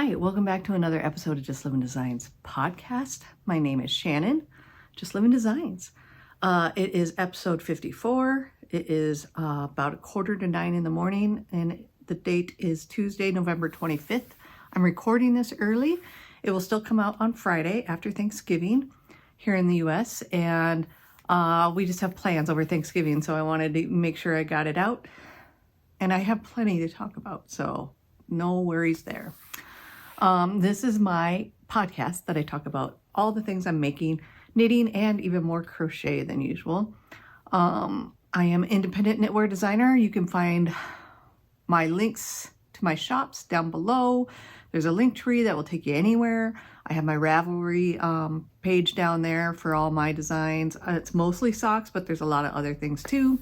Hi, welcome back to another episode of Justlivin Designs podcast. My name is Shannon, Justlivin Designs. It is episode 54. It is about 8:45 in the morning, and the date is Tuesday, November 25th. I'm recording this early. It will still come out on Friday after Thanksgiving here in the US, and we just have plans over Thanksgiving, so I wanted to make sure I got it out. And I have plenty to talk about, so no worries there. This is my podcast that I talk about all the things I'm making, knitting, and even more crochet than usual. I am an independent knitwear designer. You can find my links to my shops down below. There's a link tree that will take you anywhere. I have my Ravelry page down there for all my designs. It's mostly socks, but there's a lot of other things too.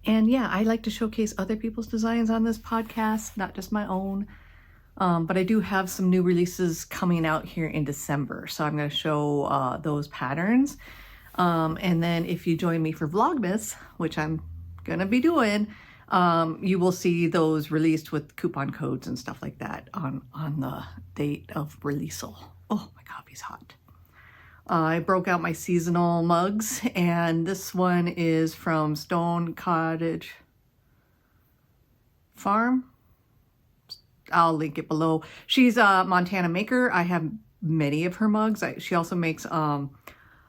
And yeah, I like to showcase other people's designs on this podcast, not just my own. But I do have some new releases coming out here in December. So I'm going to show those patterns. And then if you join me for Vlogmas, which I'm going to be doing, you will see those released with coupon codes and stuff like that on the date of release. Oh my God, he's hot. I broke out my seasonal mugs, and this one is from Stone Cottage Farm. I'll link it below. She's a Montana maker. I have many of her mugs. She also makes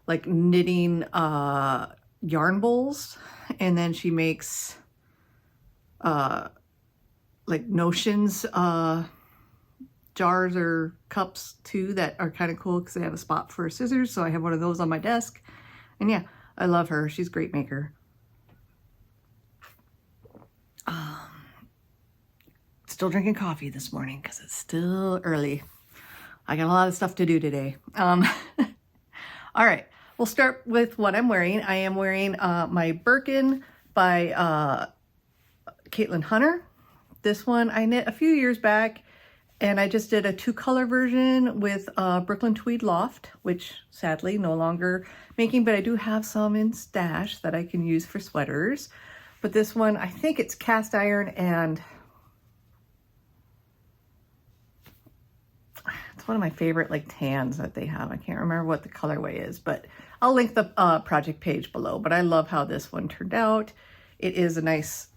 like knitting yarn bowls, and then she makes like notions jars or cups too that are kind of cool because they have a spot for scissors, so I have one of those on my desk. And yeah, I love her. She's a great maker. Still drinking coffee this morning because it's still early. I got a lot of stuff to do today. All right, we'll start with what I'm wearing. I am wearing my Birkin by Caitlin Hunter. This one I knit a few years back, and I just did a 2-color version with Brooklyn Tweed Loft, which sadly no longer making, but I do have some in stash that I can use for sweaters. But this one, I think it's cast iron, and it's one of my favorite like tans that they have. I can't remember what the colorway is, but I'll link the project page below. But I love how this one turned out. It is a nice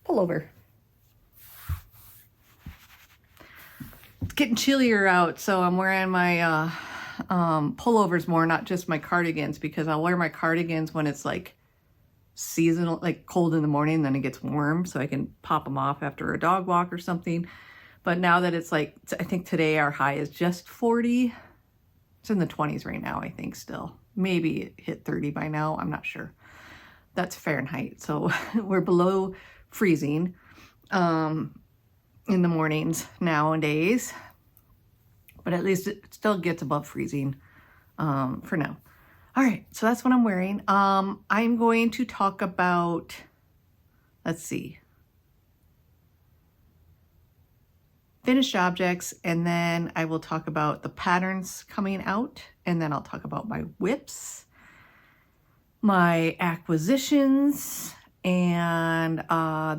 pullover. It's getting chillier out, so I'm wearing my pullovers more, not just my cardigans, because I'll wear my cardigans when it's like seasonal, like cold in the morning, then it gets warm, so I can pop them off after a dog walk or something. But now that it's like, I think today our high is just 40. It's in the 20s right now, I think still. Maybe it hit 30 by now, I'm not sure. That's Fahrenheit, so we're below freezing. In the mornings nowadays, but at least it still gets above freezing for now. All right, so that's what I'm wearing. I'm going to talk about, let's see, finished objects, and then I will talk about the patterns coming out, and then I'll talk about my whips, my acquisitions, and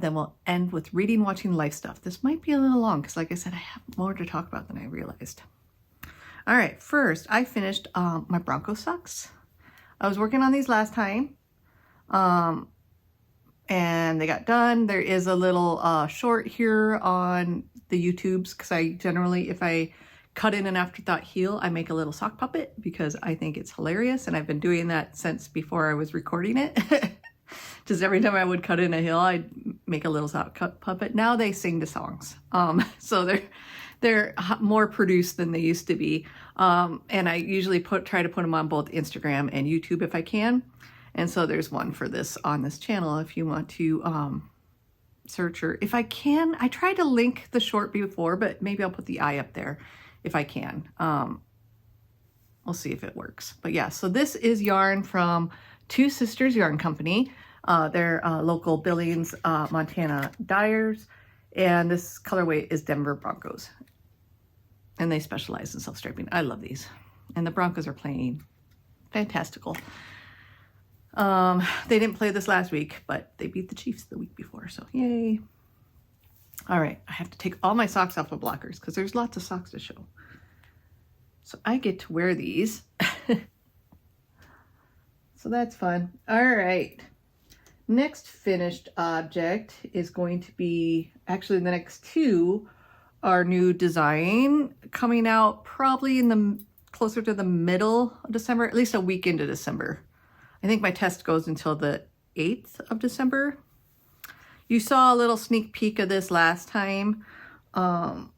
then we'll end with reading, watching, life stuff. This might be a little long because, like I said, I have more to talk about than I realized. All right, first, I finished my Bronco socks. I was working on these last time, and they got done. There is a little short here on the YouTubes because I generally, if I cut in an afterthought heel, I make a little sock puppet because I think it's hilarious, and I've been doing that since before I was recording it. Just every time I would cut in a hill, I'd make a little sock puppet. Now they sing the songs. So they're more produced than they used to be. And I usually try to put them on both Instagram and YouTube if I can. And so there's one for this on this channel if you want to search, or if I can. I tried to link the short before, but maybe I'll put the eye up there if I can. We'll see if it works. But yeah, so this is yarn from Two Sisters Yarn Company. They're local Billings, Montana dyers, and this colorway is Denver Broncos, and they specialize in self-striping. I love these, and the Broncos are playing fantastical. They didn't play this last week, but they beat the Chiefs the week before, so yay. All right, I have to take all my socks off of blockers because there's lots of socks to show. So I get to wear these. So that's fun. All right. Next finished object is going to be, actually the next two are new design coming out probably in the closer to the middle of December, at least a week into December. I think my test goes until the 8th of December. You saw a little sneak peek of this last time. But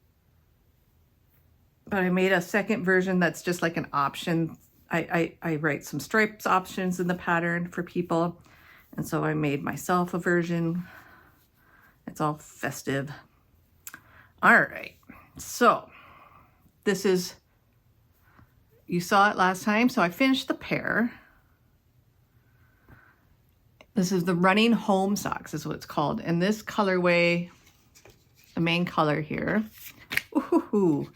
I made a second version that's just like an option. I write some stripes options in the pattern for people. And so I made myself a version. It's all festive. All right. So this is, you saw it last time. So I finished the pair. This is the Running Home Socks is what it's called. And this colorway, the main color here, ooh,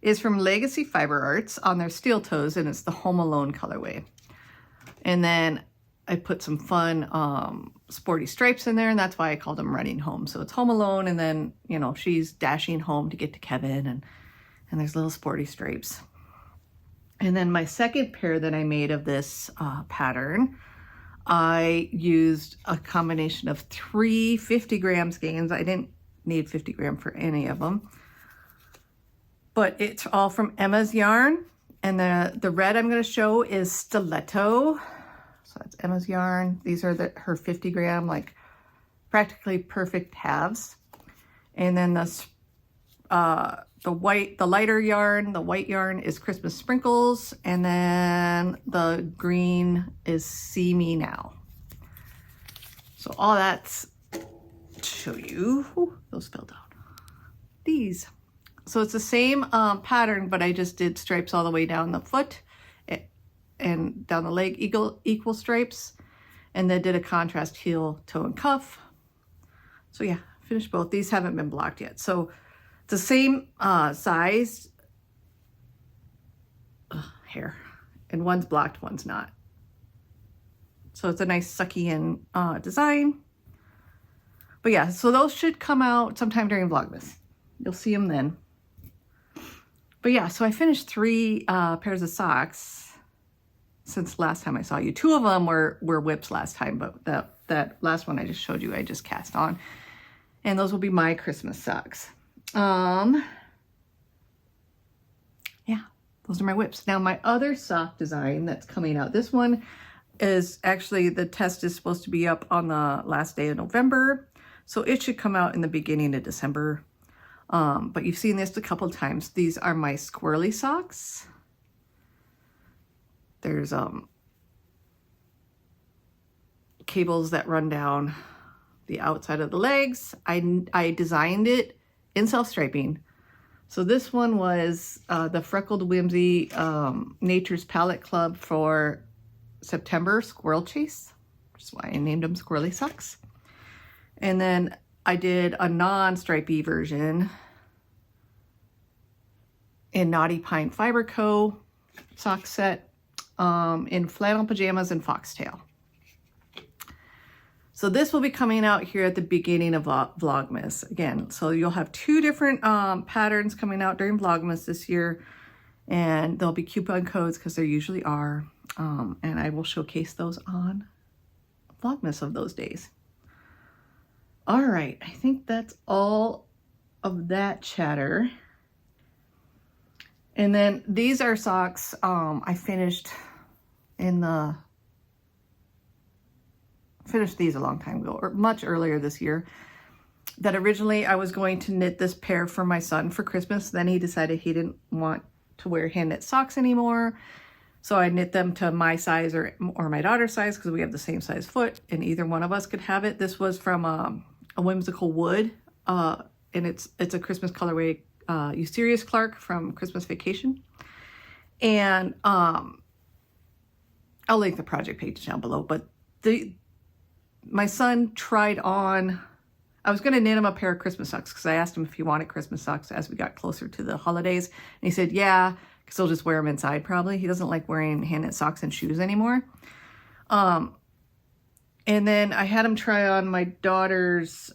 is from Legacy Fiber Arts on their steel toes, and it's the Home Alone colorway. And then I put some fun sporty stripes in there, and that's why I called them Running Home. So it's Home Alone, and then, you know, she's dashing home to get to Kevin, and there's little sporty stripes. And then my second pair that I made of this pattern, I used a combination of 3 50-gram skeins. I didn't need 50 gram for any of them. But it's all from Emma's yarn. And the red I'm going to show is Stiletto. So that's Emma's yarn. These are her 50 gram, like practically perfect halves. And then the lighter yarn, the white yarn is Christmas Sprinkles. And then the green is See Me Now. So all that's to show you. Ooh, those fell down. These. So it's the same pattern, but I just did stripes all the way down the foot and down the leg, equal stripes. And then did a contrast heel, toe, and cuff. So yeah, finished both. These haven't been blocked yet. So it's the same size hair. And one's blocked, one's not. So it's a nice sucky in design. But yeah, so those should come out sometime during Vlogmas. You'll see them then. But yeah, so I finished 3 pairs of socks since last time I saw you. 2 of them were whips last time, but that last one I just showed you, I just cast on. And those will be my Christmas socks. Yeah, those are my whips. Now my other sock design that's coming out, this one is actually, the test is supposed to be up on the last day of November. So it should come out in the beginning of December. But you've seen this a couple of times. These are my squirrely socks. There's cables that run down the outside of the legs. I designed it in self-striping. So this one was the Freckled Whimsy Nature's Palette Club for September Squirrel Chase, which is why I named them squirrely socks. And then I did a non-stripey version in Naughty Pine Fiber Co. sock set in flannel pajamas and foxtail. So this will be coming out here at the beginning of Vlogmas again. So you'll have 2 different patterns coming out during Vlogmas this year, and there'll be coupon codes because there usually are. And I will showcase those on Vlogmas of those days. All right, I think that's all of that chatter. And then these are socks I finished these a long time ago, or much earlier this year. That originally I was going to knit this pair for my son for Christmas. Then he decided he didn't want to wear hand knit socks anymore. So I knit them to my size or my daughter's size because we have the same size foot and either one of us could have it. This was from a Whimsical Wood, and it's a Christmas colorway, Eucerius Clark from Christmas Vacation. And I'll link the project page down below, but my son tried on, I was going to knit him a pair of Christmas socks because I asked him if he wanted Christmas socks as we got closer to the holidays. And he said, yeah, because he'll just wear them inside probably. He doesn't like wearing hand knit socks and shoes anymore. And then I had him try on my daughter's,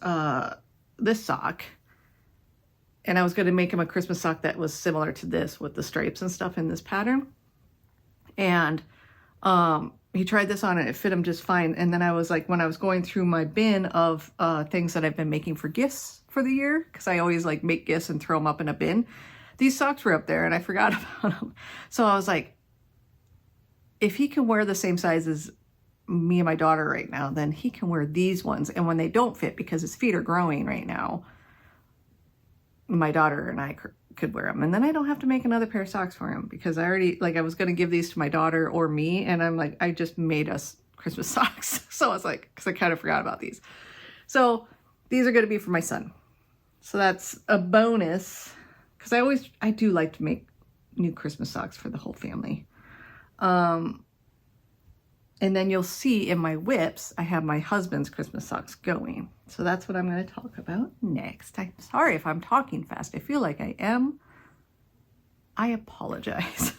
this sock. And I was going to make him a Christmas sock that was similar to this with the stripes and stuff in this pattern. And he tried this on and it fit him just fine. And then I was like, when I was going through my bin of things that I've been making for gifts for the year, because I always like make gifts and throw them up in a bin, these socks were up there and I forgot about them. So I was like, if he can wear the same size as me and my daughter right now, then he can wear these ones. And when they don't fit, because his feet are growing right now, my daughter and I could wear them. And then I don't have to make another pair of socks for him, because I already, like, I was going to give these to my daughter or me. And I'm like, I just made us Christmas socks. So I was like, because I kind of forgot about these. So these are going to be for my son. So that's a bonus, because I do like to make new Christmas socks for the whole family. And then you'll see in my whips, I have my husband's Christmas socks going. So that's what I'm going to talk about next. I'm sorry if I'm talking fast. I feel like I am. I apologize.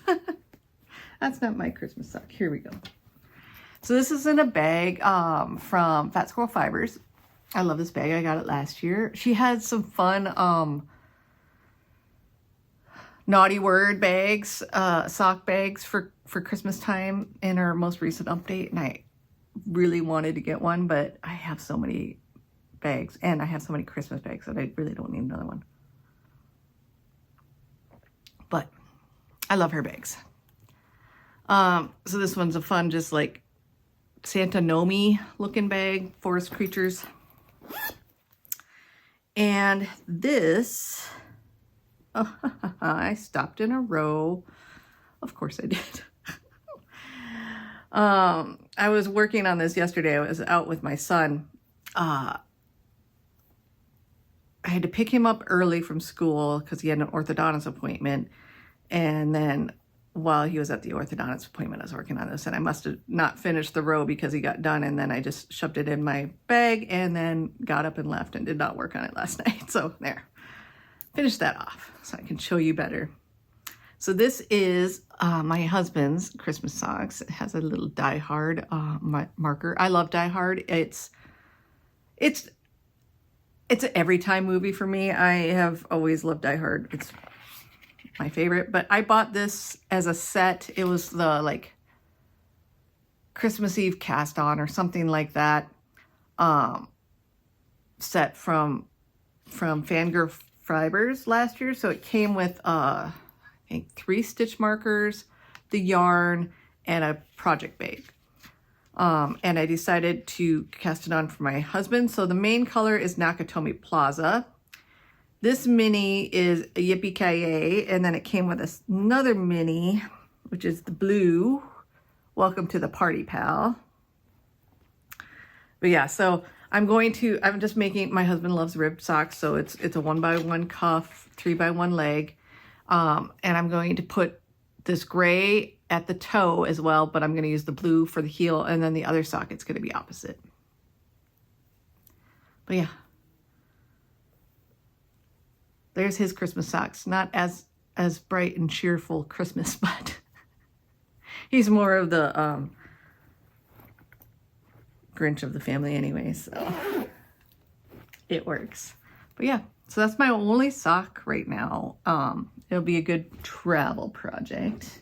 That's not my Christmas sock. Here we go. So this is in a bag from Fat Squirrel Fibers. I love this bag. I got it last year. She had some fun naughty word bags, sock bags for Christmas time in her most recent update. And I really wanted to get one, but I have so many bags and I have so many Christmas bags that I really don't need another one. But I love her bags. So this one's a fun, just like Santa Nomi looking bag, forest creatures. And this, oh, I stopped in a row. Of course I did. I was working on this yesterday. I was out with my son. I had to pick him up early from school because he had an orthodontist appointment. And then while he was at the orthodontist appointment, I was working on this, and I must have not finished the row because he got done. And then I just shoved it in my bag and then got up and left and did not work on it last night. So there, finished that off so I can show you better. So this is my husband's Christmas socks. It has a little Die Hard marker. I love Die Hard. It's an every time movie for me. I have always loved Die Hard. It's my favorite. But I bought this as a set. It was the like Christmas Eve cast on or something like that. Set from Fangirl Fibers last year. So it came with I think 3 stitch markers, the yarn, and a project bag. And I decided to cast it on for my husband. So the main color is Nakatomi Plaza. This mini is a Yippee-Ki-Yay, and then it came with another mini, which is the blue. Welcome to the party, pal. But yeah, so I'm just making, my husband loves ribbed socks, so it's a 1x1 cuff, 3x1 leg. And I'm going to put this gray at the toe as well, but I'm going to use the blue for the heel, and then the other sock, it's going to be opposite. But yeah. There's his Christmas socks. Not as bright and cheerful Christmas, but he's more of the Grinch of the family anyway, so it works. But yeah, so that's my only sock right now. It'll be a good travel project.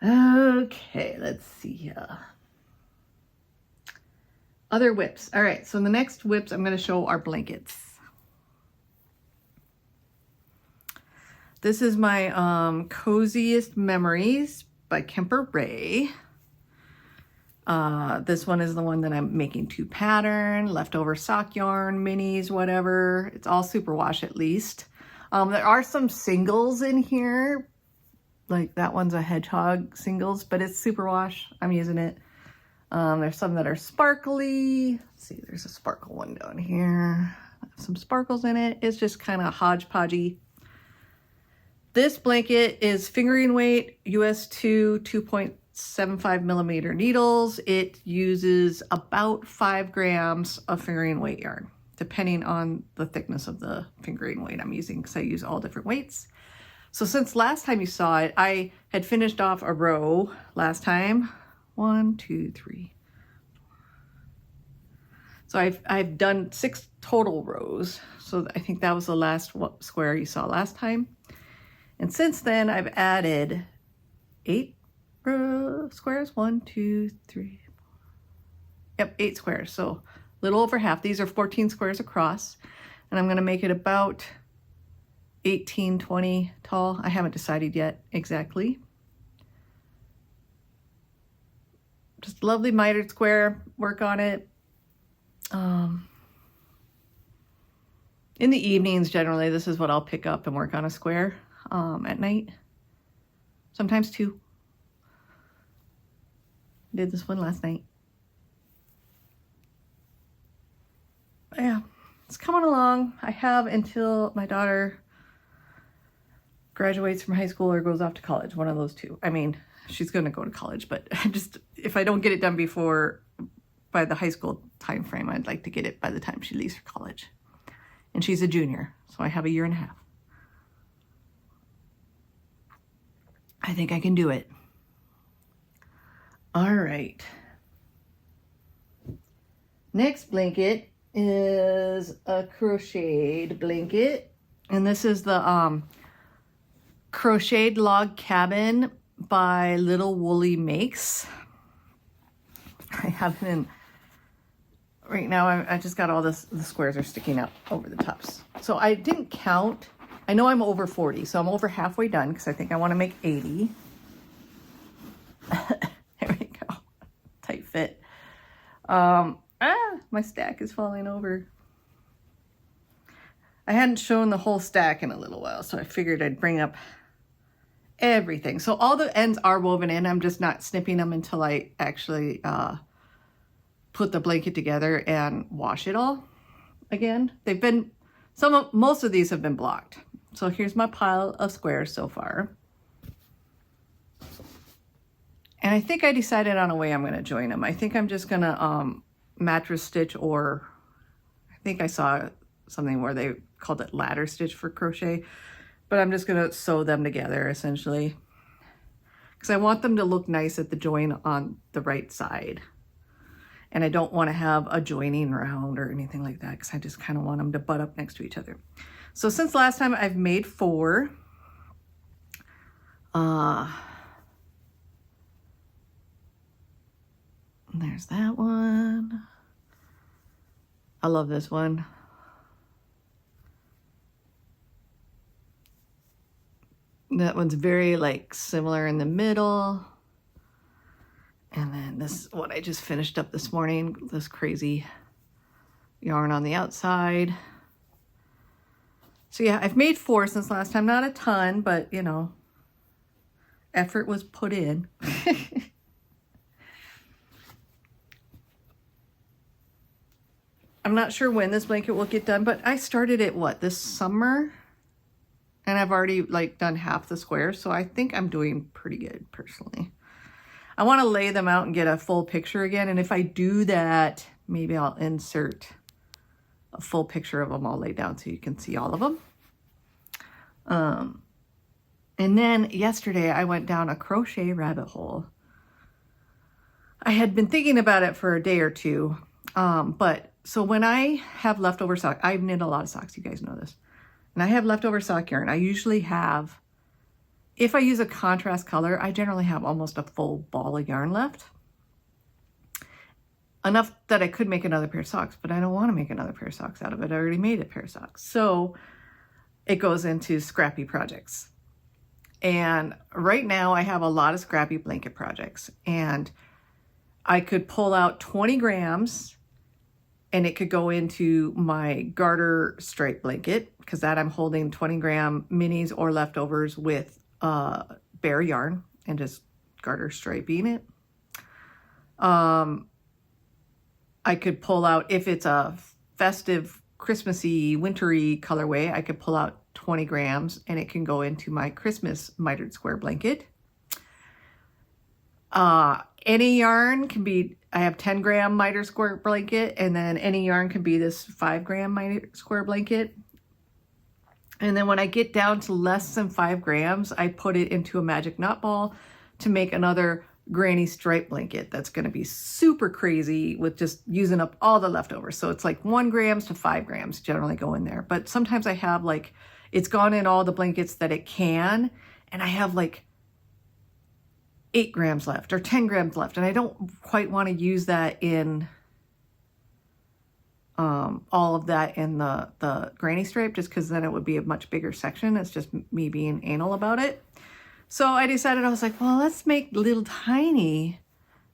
Okay, let's see here. Other whips. All right, so the next whips I'm going to show are blankets. This is my Coziest Memories by Kemper Ray. This one is the one that I'm making to pattern, leftover sock yarn, minis, whatever. It's all superwash at least. There are some singles in here. Like that one's a hedgehog singles, but it's superwash. I'm using it. There's some that are sparkly. Let's see, there's a sparkle one down here. Some sparkles in it. It's just kind of hodgepodgey. This blanket is fingering weight, US 2.75 millimeter needles. It uses about 5 grams of fingering weight yarn, depending on the thickness of the fingering weight I'm using, because I use all different weights. So since last time you saw it, I had finished off a row last time. 1, 2, 3. So I've done 6 total rows. So I think that was the last square you saw last time. And since then I've added 8 squares. 1, 2, 3, 4. Yep, 8 squares. So a little over half. These are 14 squares across. And I'm going to make it about 18, 20 tall. I haven't decided yet exactly. Just lovely mitered square. Work on it. In the evenings, generally, this is what I'll pick up and work on a square at night. Sometimes 2. Did this one last night. Yeah, it's coming along. I have until my daughter graduates from high school or goes off to college, one of those two. I mean, she's going to go to college, but if I don't get it done by the high school time frame, I'd like to get it by the time she leaves for college. And she's a junior, so I have a year and a half. I think I can do it. All right. Next blanket is a crocheted blanket. And this is the Crocheted Log Cabin by Little Woolly Makes. I have it in... Right now, I just got all the squares are sticking out over the tops. So I didn't count. I know I'm over 40, so I'm over halfway done because I think I want to make 80. There we go. Tight fit. My stack is falling over. I hadn't shown the whole stack in a little while, so I figured I'd bring up everything. So all the ends are woven in. I'm just not snipping them until I actually... put the blanket together and wash it all again. Most of these have been blocked. So here's my pile of squares so far. And I think I decided on a way I'm going to join them. I think I'm just going to mattress stitch, or I think I saw something where they called it ladder stitch for crochet, but I'm just going to sew them together essentially because I want them to look nice at the join on the right side. And I don't want to have a joining round or anything like that because I just kind of want them to butt up next to each other. So since last time I've made 4. There's that one. I love this one. That one's very like similar in the middle. And then this is what I just finished up this morning, this crazy yarn on the outside. So yeah, I've made 4 since last time. Not a ton, but you know, effort was put in. I'm not sure when this blanket will get done, but I started it, this summer? And I've already like done half the squares, so I think I'm doing pretty good personally. I want to lay them out and get a full picture again. And if I do that, maybe I'll insert a full picture of them all laid down so you can see all of them. And then yesterday I went down a crochet rabbit hole. I had been thinking about it for a day or two. So when I have leftover sock, I've knit a lot of socks, you guys know this. And I have leftover sock yarn. I usually have... If I use a contrast color, I generally have almost a full ball of yarn left. Enough that I could make another pair of socks, but I don't want to make another pair of socks out of it. I already made a pair of socks. So it goes into scrappy projects. And right now I have a lot of scrappy blanket projects. And I could pull out 20 grams and it could go into my garter stripe blanket because that I'm holding 20 gram minis or leftovers with bare yarn and just garter striping it. I could pull out, if it's a festive, Christmassy, wintry colorway, I could pull out 20 grams and it can go into my Christmas mitered square blanket. Any yarn can be, I have 10 gram mitered square blanket, and then any yarn can be this 5 gram mitered square blanket. And then when I get down to less than 5 grams, I put it into a magic knot ball to make another granny stripe blanket that's going to be super crazy with just using up all the leftovers. So it's like 1 grams to 5 grams generally go in there. But sometimes I have like, it's gone in all the blankets that it can, and I have like 8 grams left or 10 grams left. And I don't quite want to use that in all of that in the granny stripe, just because then it would be a much bigger section. It's just me being anal about it. So I decided, I was like, well, let's make little tiny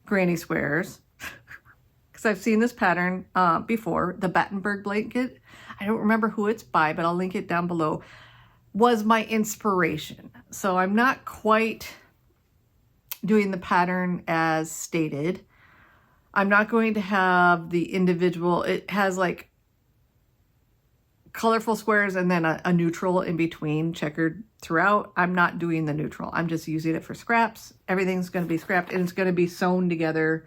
granny squares, because I've seen this pattern before. The Battenberg blanket, I don't remember who it's by, but I'll link it down below, was my inspiration. So I'm not quite doing the pattern as stated. I'm not going to have the individual, it has like colorful squares and then a neutral in between, checkered throughout. I'm not doing the neutral. I'm just using it for scraps. Everything's going to be scrapped, and it's going to be sewn together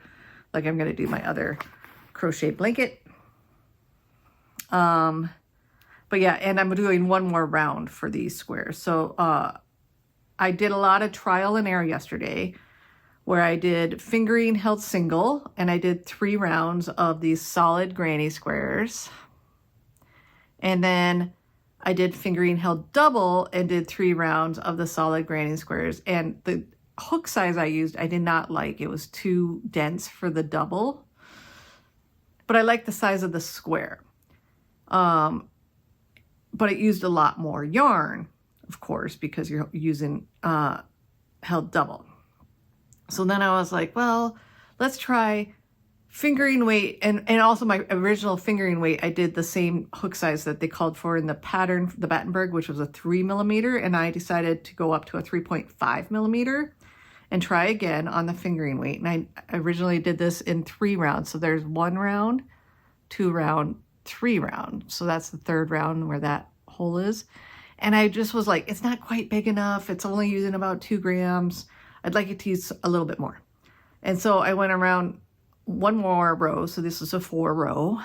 like I'm going to do my other crochet blanket. But yeah, and I'm doing one more round for these squares. So I did a lot of trial and error yesterday, where I did fingering held single, and I did 3 rounds of these solid granny squares. And then I did fingering held double and did 3 rounds of the solid granny squares. And the hook size I used, I did not like. It was too dense for the double, but I like the size of the square. But it used a lot more yarn, of course, because you're using held double. So then I was like, well, let's try fingering weight. And also my original fingering weight, I did the same hook size that they called for in the pattern, the Battenberg, which was a 3 millimeter. And I decided to go up to a 3.5 millimeter and try again on the fingering weight. And I originally did this in 3 rounds. So there's 1 round, 2 round, 3 round. So that's the 3rd round where that hole is. And I just was like, it's not quite big enough. It's only using about 2 grams. I'd like it to use a little bit more. And so I went around 1 more row. So this is a 4 row.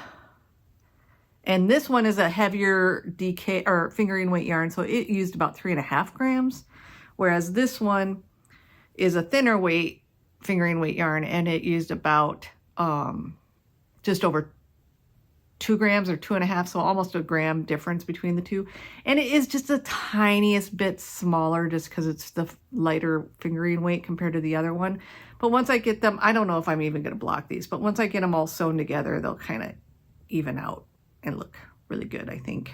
And this one is a heavier DK or fingering weight yarn. So it used about 3.5 grams. Whereas this one is a thinner weight fingering weight yarn, and it used about just over 2 grams or 2.5. So almost a gram difference between the two. And it is just the tiniest bit smaller just because it's the lighter fingering weight compared to the other one. But once I get them, I don't know if I'm even going to block these, but once I get them all sewn together, they'll kind of even out and look really good, I think.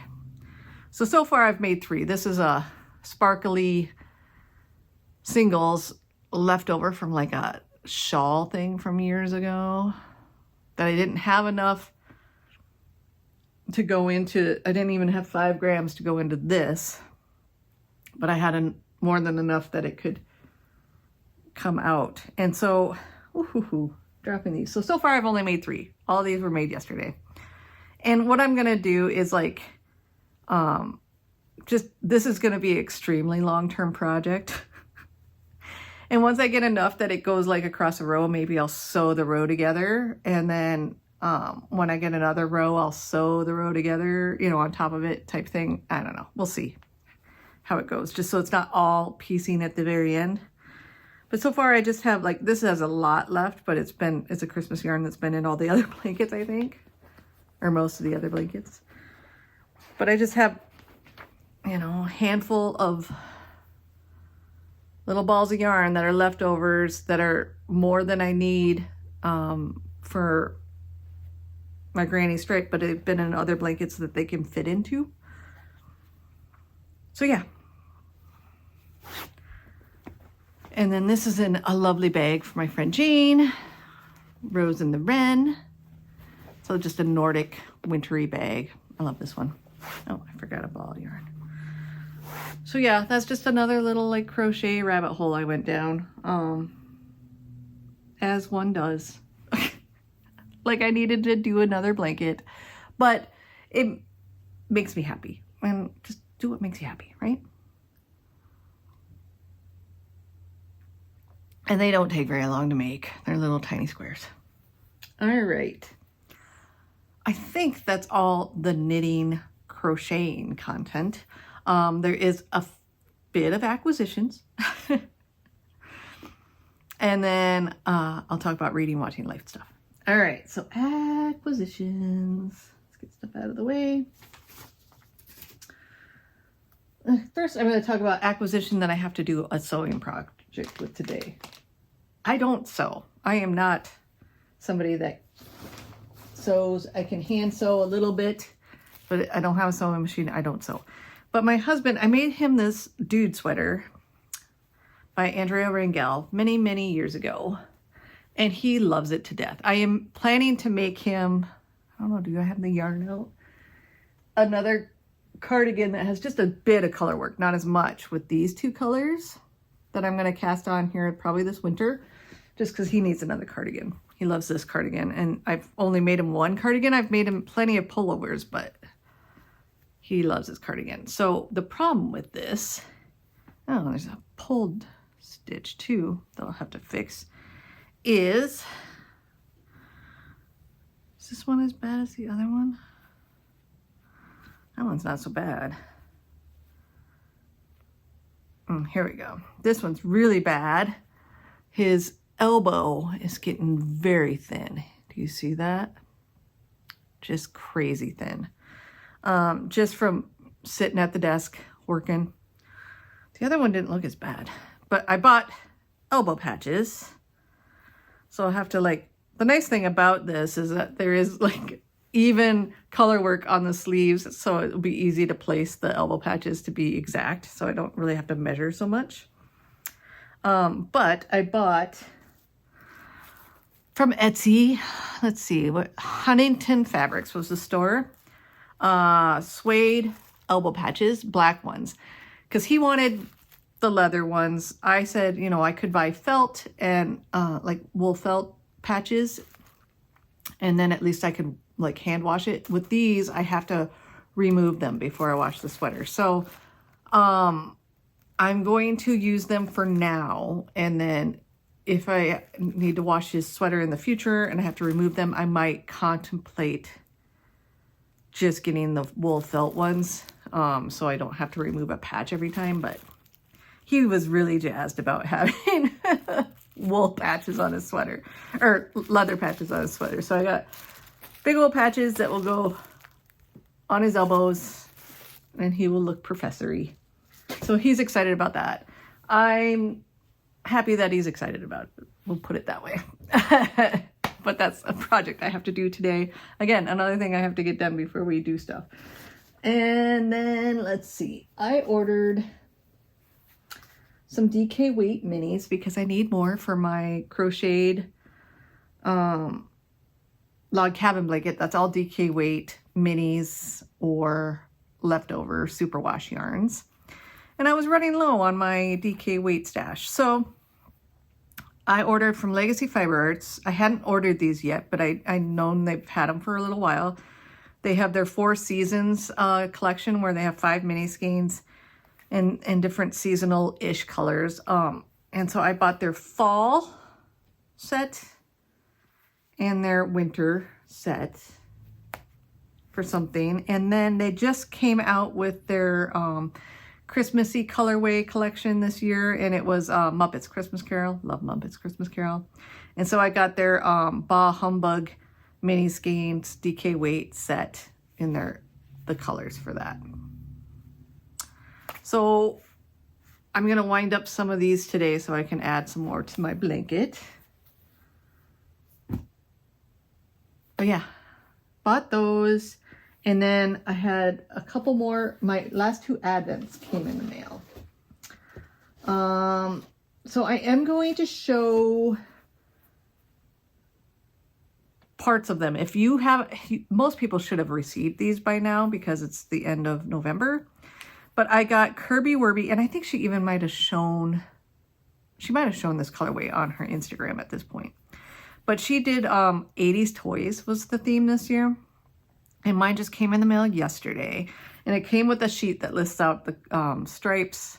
So far I've made 3. This is a sparkly singles leftover from like a shawl thing from years ago that I didn't have enough to go into. I didn't even have 5 grams to go into this, but I had more than enough that it could come out. And so, dropping these. So far I've only made 3. All these were made yesterday. And what I'm going to do is like, this is going to be an extremely long-term project. And once I get enough that it goes like across a row, maybe I'll sew the row together. And then when I get another row, I'll sew the row together, you know, on top of it type thing. I don't know. We'll see how it goes, just so it's not all piecing at the very end. But so far I just have like, this has a lot left, but it's a Christmas yarn that's been in all the other blankets, I think, or most of the other blankets. But I just have, you know, a handful of little balls of yarn that are leftovers that are more than I need for my granny stripe, but they've been in other blankets that they can fit into. So yeah. And then this is in a lovely bag for my friend Jane, Rose and the Wren. So just a Nordic wintry bag. I love this one. Oh, I forgot a ball of yarn. So yeah, that's just another little like crochet rabbit hole I went down, as one does. Like I needed to do another blanket, but it makes me happy. And just do what makes you happy, right? And they don't take very long to make. They're little tiny squares. All right. I think that's all the knitting, crocheting content. There is a bit of acquisitions. And then I'll talk about reading, watching, life stuff. All right, so acquisitions. Let's get stuff out of the way. First, I'm going to talk about acquisition that I have to do a sewing project with today. I don't sew. I am not somebody that sews. I can hand sew a little bit, but I don't have a sewing machine. I don't sew. But my husband, I made him this dude sweater by Andrea Rangel many, many years ago. And he loves it to death. I am planning to make him, I don't know, do I have the yarn out? Another cardigan that has just a bit of color work, not as much, with these two colors that I'm going to cast on here probably this winter, just because he needs another cardigan. He loves this cardigan, and I've only made him one cardigan. I've made him plenty of pullovers, but he loves his cardigan. So the problem with this, oh, there's a pulled stitch too that I'll have to fix, is this one as bad as the other one? That one's not so bad. Here we go. This one's really bad. His elbow is getting very thin. Do you see that? Just crazy thin. Just from sitting at the desk working. The other one didn't look as bad. But I bought elbow patches. So I'll have to the nice thing about this is that there is even color work on the sleeves, so it'll be easy to place the elbow patches to be exact, so I don't really have to measure so much. But I bought from Etsy, let's see, what Huntington Fabrics was the store, suede elbow patches, black ones, because he wanted the leather ones. I said, I could buy felt and wool felt patches, and then at least I could hand wash it. With these, I have to remove them before I wash the sweater. So I'm going to use them for now, and then if I need to wash his sweater in the future and I have to remove them, I might contemplate just getting the wool felt ones, so I don't have to remove a patch every time. But he was really jazzed about having wool patches on his sweater, or leather patches on his sweater. So I got big old patches that will go on his elbows, and he will look professory. So he's excited about that. I'm happy that he's excited about it. We'll put it that way. But that's a project I have to do today. Again, another thing I have to get done before we do stuff. And then let's see. I ordered some DK weight minis because I need more for my crocheted log cabin blanket. That's all DK weight minis or leftover superwash yarns. And I was running low on my DK weight stash. So I ordered from Legacy Fiber Arts. I hadn't ordered these yet, but I known they've had them for a little while. They have their 4 seasons collection where they have 5 mini skeins and different seasonal-ish colors. And so I bought their fall set and their winter set for something. And then they just came out with their Christmassy colorway collection this year, and it was Muppets Christmas Carol. Love Muppets Christmas Carol. And so I got their Bah Humbug mini skeins DK weight set in the colors for that. So I'm going to wind up some of these today so I can add some more to my blanket. But yeah, bought those. And then I had a couple more. My last 2 advents came in the mail. So I am going to show parts of them. If you have, most people should have received these by now because it's the end of November. But I got Kirby Werby, and I think she even might have shown, this colorway on her Instagram at this point. But she did 80s toys was the theme this year. And mine just came in the mail yesterday. And it came with a sheet that lists out the stripes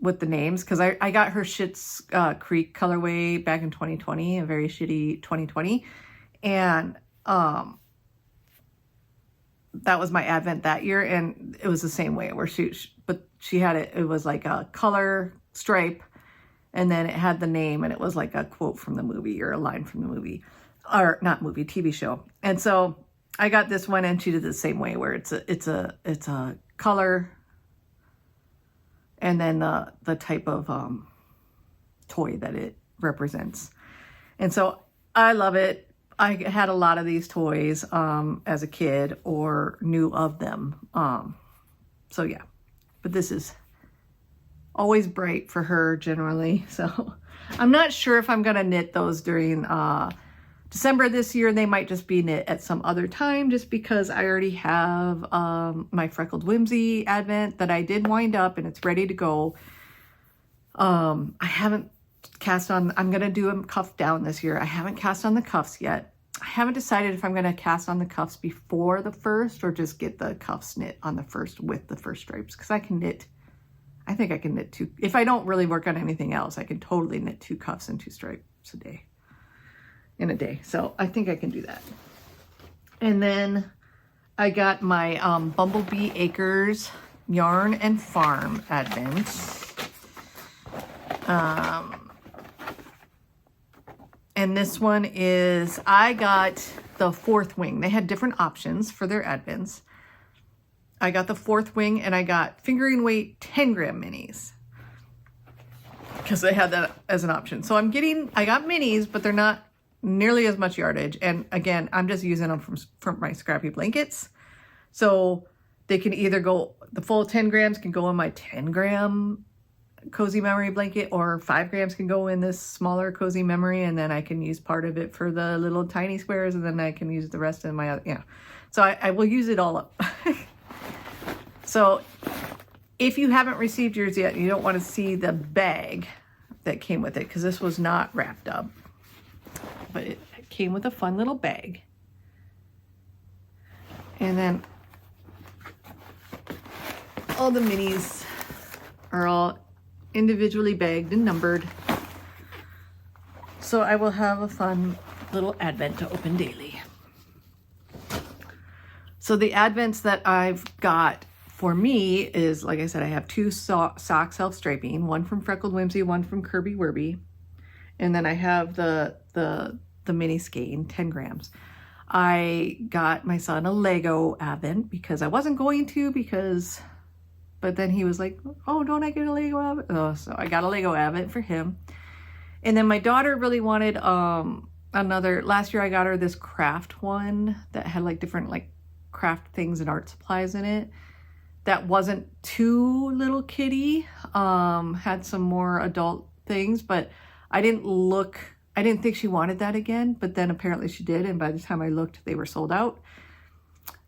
with the names. Because I got her Schitt's Creek colorway back in 2020, a very shitty 2020. And that was my advent that year. And it was the same way where she had it was like a color stripe And then it had the name, and it was like a quote from the movie or a line from the movie, or not movie, TV show. And so I got this one, and she did the same way, where it's a color, and then the type of toy that it represents. And so I love it. I had a lot of these toys as a kid, or knew of them. So yeah, but this is always bright for her generally. So I'm not sure if I'm gonna knit those during December this year. They might just be knit at some other time, just because I already have my Freckled Whimsy Advent that I did wind up, and it's ready to go. I haven't cast on, I'm going to do a cuff down this year. I haven't cast on the cuffs yet. I haven't decided if I'm going to cast on the cuffs before the first, or just get the cuffs knit on the first with the first stripes, because I can knit, I think I can knit 2. If I don't really work on anything else, I can totally knit 2 cuffs and 2 stripes in a day. So I think I can do that. And then I got my Bumblebee Acres Yarn and Farm Advent. And this one is, I got the 4th wing. They had different options for their Advents. I got the 4th wing, and I got fingering weight 10 gram minis, because they had that as an option. So I got minis, but they're not nearly as much yardage. And again, I'm just using them from my scrappy blankets. So they can either go, the full 10 grams can go in my 10 gram cozy memory blanket, or 5 grams can go in this smaller cozy memory, and then I can use part of it for the little tiny squares, and then I can use the rest in my other, yeah. So I will use it all up. So if you haven't received yours yet, you don't want to see the bag that came with it, because this was not wrapped up, but it came with a fun little bag. And then all the minis are all individually bagged and numbered. So I will have a fun little Advent to open daily. So the Advents that I've got for me is, like I said, I have 2 sock self-striping, one from Freckled Whimsy, one from Kirby Werby. And then I have the mini skein, 10 grams. I got my son a Lego Advent, because I wasn't going to, but then he was like, oh, don't I get a Lego Advent? Oh, so I got a Lego Advent for him. And then my daughter really wanted another, last year I got her this craft one that had like different like craft things and art supplies in it. That wasn't too little kitty, had some more adult things, but I didn't think she wanted that again, but then apparently she did. And by the time I looked, they were sold out.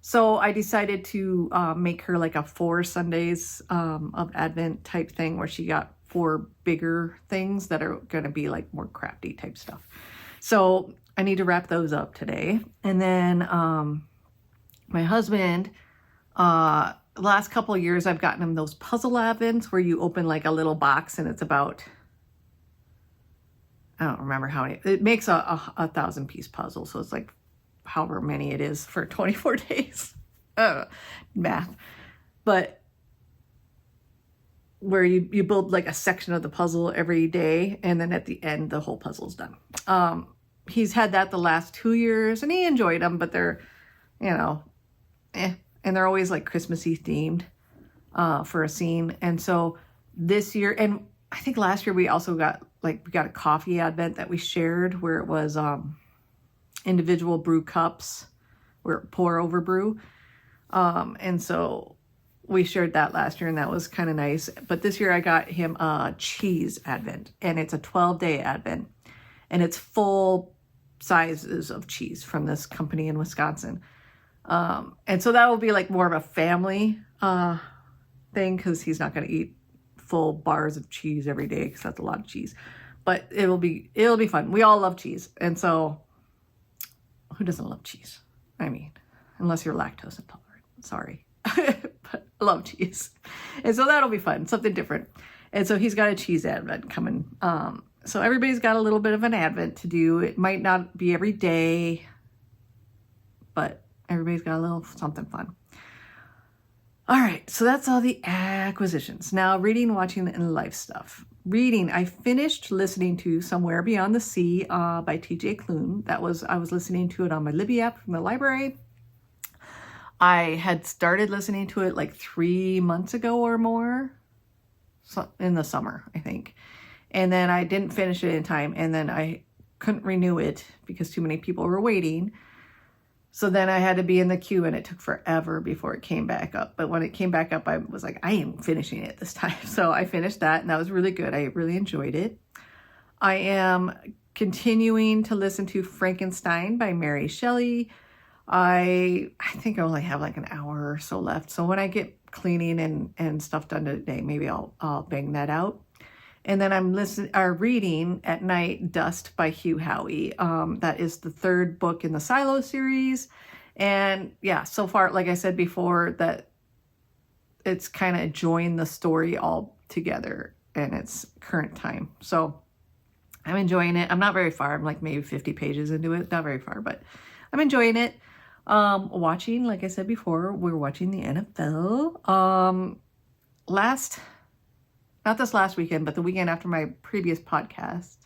So I decided to make her like a 4 Sundays of Advent type thing, where she got 4 bigger things that are going to be like more crafty type stuff. So I need to wrap those up today. And then my husband, the last couple of years, I've gotten him those puzzle Advents where you open like a little box, and it's about, I don't remember how many, it makes a 1,000-piece puzzle. So it's like however many it is for 24 days. Math. But where you build like a section of the puzzle every day, and then at the end, the whole puzzle's done. He's had that the last 2 years, and he enjoyed them, but they're, and they're always like Christmassy themed for a scene. And so this year, and I think last year we also got we got a coffee Advent that we shared, where it was individual brew cups, where pour over brew. And so we shared that last year, and that was kind of nice. But this year I got him a cheese Advent, and it's a 12-day Advent, and it's full sizes of cheese from this company in Wisconsin. And so that will be like more of a family thing, because he's not going to eat full bars of cheese every day, because that's a lot of cheese. But it'll be fun. We all love cheese, and so who doesn't love cheese? I mean, unless you're lactose intolerant. Sorry, but I love cheese, and so that'll be fun, something different. And so he's got a cheese Advent coming. So everybody's got a little bit of an Advent to do. It might not be every day, but everybody's got a little something fun. All right, so that's all the acquisitions. Now, reading, watching, and life stuff. reading, I finished listening to Somewhere Beyond the Sea by TJ Klune. I was listening to it on my Libby app from the library. I had started listening to it like 3 months ago or more, in the summer, I think. And then I didn't finish it in time, and then I couldn't renew it because too many people were waiting. So then I had to be in the queue, and it took forever before it came back up. But when it came back up, I was like, I am finishing it this time. So I finished that, and that was really good. I really enjoyed it. I am continuing to listen to Frankenstein by Mary Shelley. I think I only have like an hour or so left. So when I get cleaning and stuff done today, maybe I'll bang that out. And then I'm reading at night Dust by Hugh, Howey. That is the third book in the Silo series. And yeah, so far, like I said before, that it's kind of joined the story all together in its current time. So I'm enjoying it. I'm not very far. I'm like maybe 50 pages into it. Not very far, but I'm enjoying it. Watching, like I said before, we're watching the NFL. Not this last weekend, but the weekend after my previous podcast,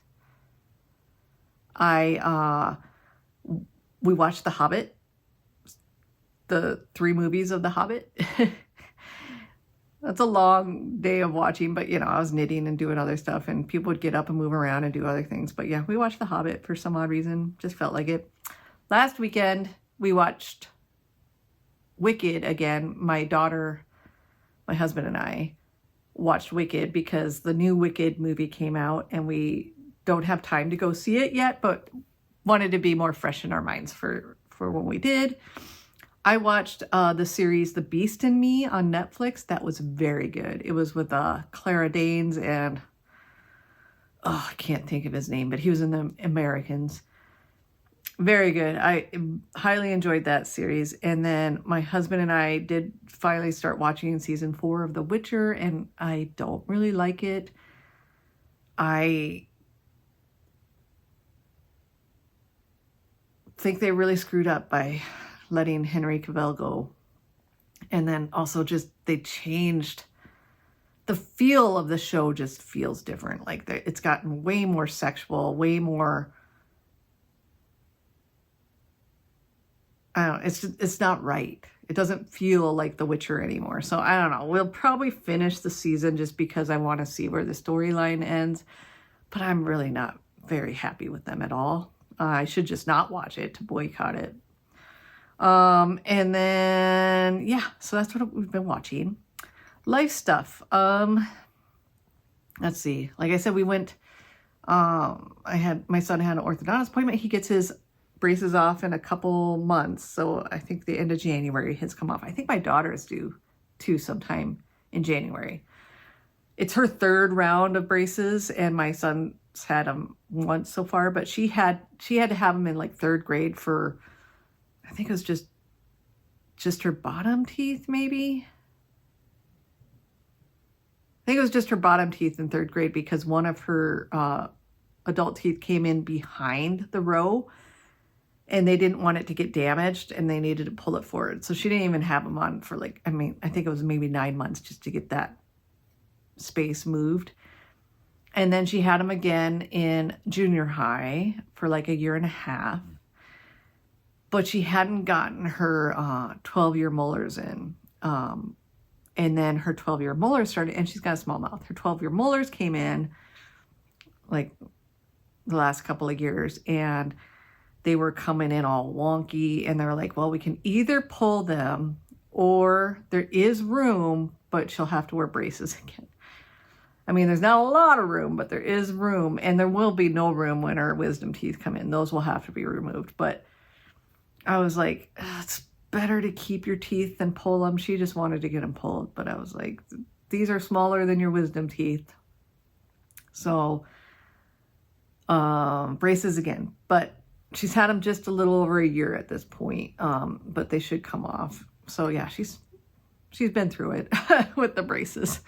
we watched The Hobbit, the 3 movies of The Hobbit. That's a long day of watching, but I was knitting and doing other stuff, and people would get up and move around and do other things. But yeah, we watched The Hobbit for some odd reason. Just felt like it. Last weekend, we watched Wicked again. My daughter, my husband, and I watched Wicked because the new Wicked movie came out, and we don't have time to go see it yet, but wanted to be more fresh in our minds for when we did. I watched the series The Beast in Me on Netflix. That was very good. It was with Clara Danes and I can't think of his name, but he was in The Americans. Very good. I highly enjoyed that series. And then my husband and I did finally start watching season 4 of The Witcher, and I don't really like it. I think they really screwed up by letting Henry Cavill go. And then also just they changed the feel of the show. Just feels different. Like it's gotten way more sexual, way more, I don't know, it's not right. It doesn't feel like The Witcher anymore. So I don't know. We'll probably finish the season just because I want to see where the storyline ends. But I'm really not very happy with them at all. I should just not watch it to boycott it. And then, yeah, so that's what we've been watching. Life stuff. Let's see. Like I said, we went, my son had an orthodontist appointment. He gets his braces off in a couple months. So I think the end of January his come off. I think my daughter is due too sometime in January. It's her 3rd round of braces, and my son's had them once so far, but she had to have them in like 3rd grade for, I think it was just her bottom teeth, maybe. I think it was just her bottom teeth in 3rd grade because one of her adult teeth came in behind the row, and they didn't want it to get damaged, and they needed to pull it forward. So she didn't even have them on for I think it was maybe 9 months just to get that space moved. And then she had them again in junior high for like a year and a half. But she hadn't gotten her 12-year molars in. And then her 12-year molars started, and she's got a small mouth. Her 12-year molars came in like the last couple of years, and they were coming in all wonky, and they were like, well, we can either pull them or there is room, but she'll have to wear braces again. I mean, there's not a lot of room, but there is room, and there will be no room when her wisdom teeth come in. Those will have to be removed. But I was like, it's better to keep your teeth than pull them. She just wanted to get them pulled, but I was like, these are smaller than your wisdom teeth. So braces again, but she's had them just a little over a year at this point, but they should come off. So yeah, she's been through it with the braces.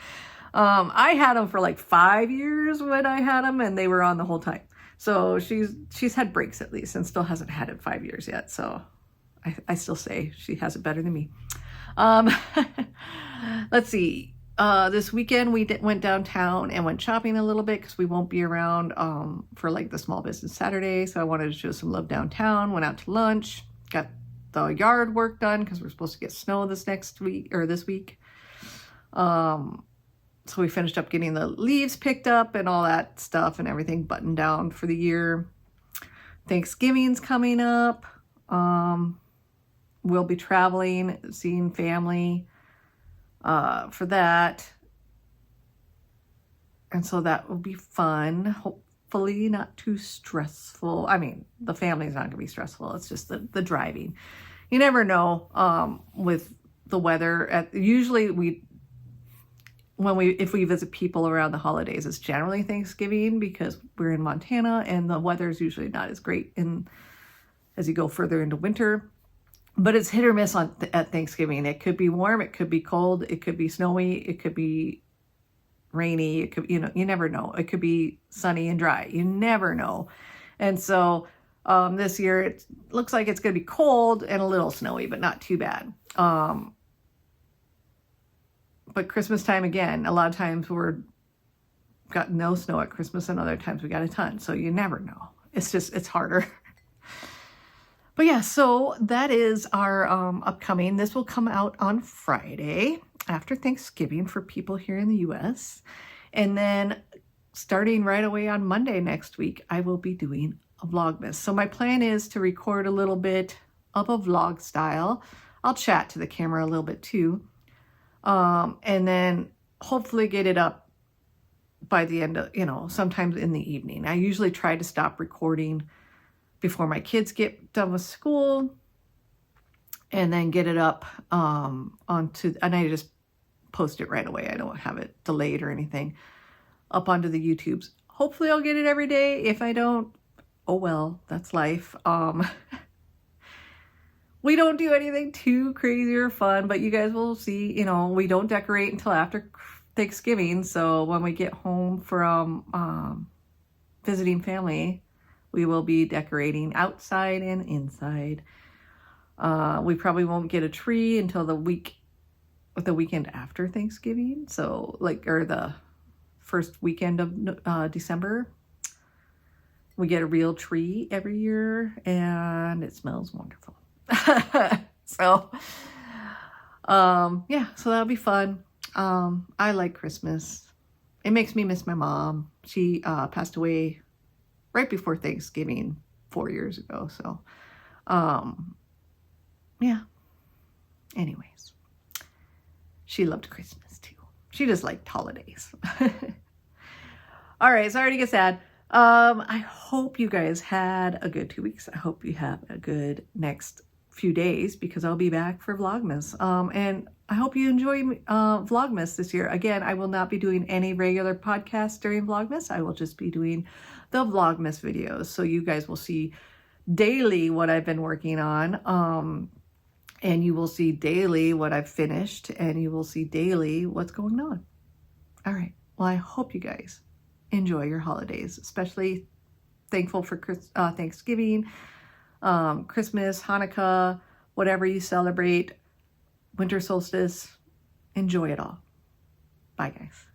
I had them for like 5 years when I had them, and they were on the whole time. So she's had breaks at least, and still hasn't had it 5 years yet. So I still say she has it better than me. Let's see. This weekend we went downtown and went shopping a little bit because we won't be around for like the Small Business Saturday. So I wanted to show some love downtown. Went out to lunch, got the yard work done because we're supposed to get snow this week. So we finished up getting the leaves picked up and all that stuff and everything buttoned down for the year. Thanksgiving's coming up. We'll be traveling, seeing family for that. And so that will be fun. Hopefully not too stressful. I mean, the family's not going to be stressful. It's just the driving. You never know with the weather. Usually if we visit people around the holidays, it's generally Thanksgiving because we're in Montana and the weather is usually not as great as you go further into winter. But it's hit or miss at Thanksgiving. It could be warm, it could be cold, it could be snowy, it could be rainy, it could, you never know. It could be sunny and dry. You never know. And so this year it looks like it's going to be cold and a little snowy, but not too bad. But Christmas time again, a lot of times got no snow at Christmas and other times we got a ton. So you never know. It's harder. But yeah, so that is our upcoming. This will come out on Friday after Thanksgiving for people here in the U.S. And then starting right away on Monday next week, I will be doing a Vlogmas. So my plan is to record a little bit of a vlog style. I'll chat to the camera a little bit too. And then hopefully get it up by the end of, sometimes in the evening. I usually try to stop recording before my kids get done with school and then get it up and I just post it right away. I don't have it delayed or anything up onto the YouTubes. Hopefully I'll get it every day. If I don't, oh well, that's life. We don't do anything too crazy or fun, but you guys will see, we don't decorate until after Thanksgiving. So when we get home from visiting family, we will be decorating outside and inside. We probably won't get a tree until the weekend after Thanksgiving. So or the first weekend of December. We get a real tree every year and it smells wonderful. So, yeah, so that'll be fun. I like Christmas. It makes me miss my mom. She passed away right before Thanksgiving 4 years ago. So, yeah. Anyways, she loved Christmas too. She just liked holidays. All right, sorry to get sad. I hope you guys had a good 2 weeks. I hope you have a good next few days because I'll be back for Vlogmas. And I hope you enjoy Vlogmas this year. Again, I will not be doing any regular podcasts during Vlogmas. I will just be doing the Vlogmas videos. So you guys will see daily what I've been working on. And you will see daily what I've finished. And you will see daily what's going on. All right. Well, I hope you guys enjoy your holidays, especially thankful for Thanksgiving, Christmas, Hanukkah, whatever you celebrate, winter solstice. Enjoy it all. Bye, guys.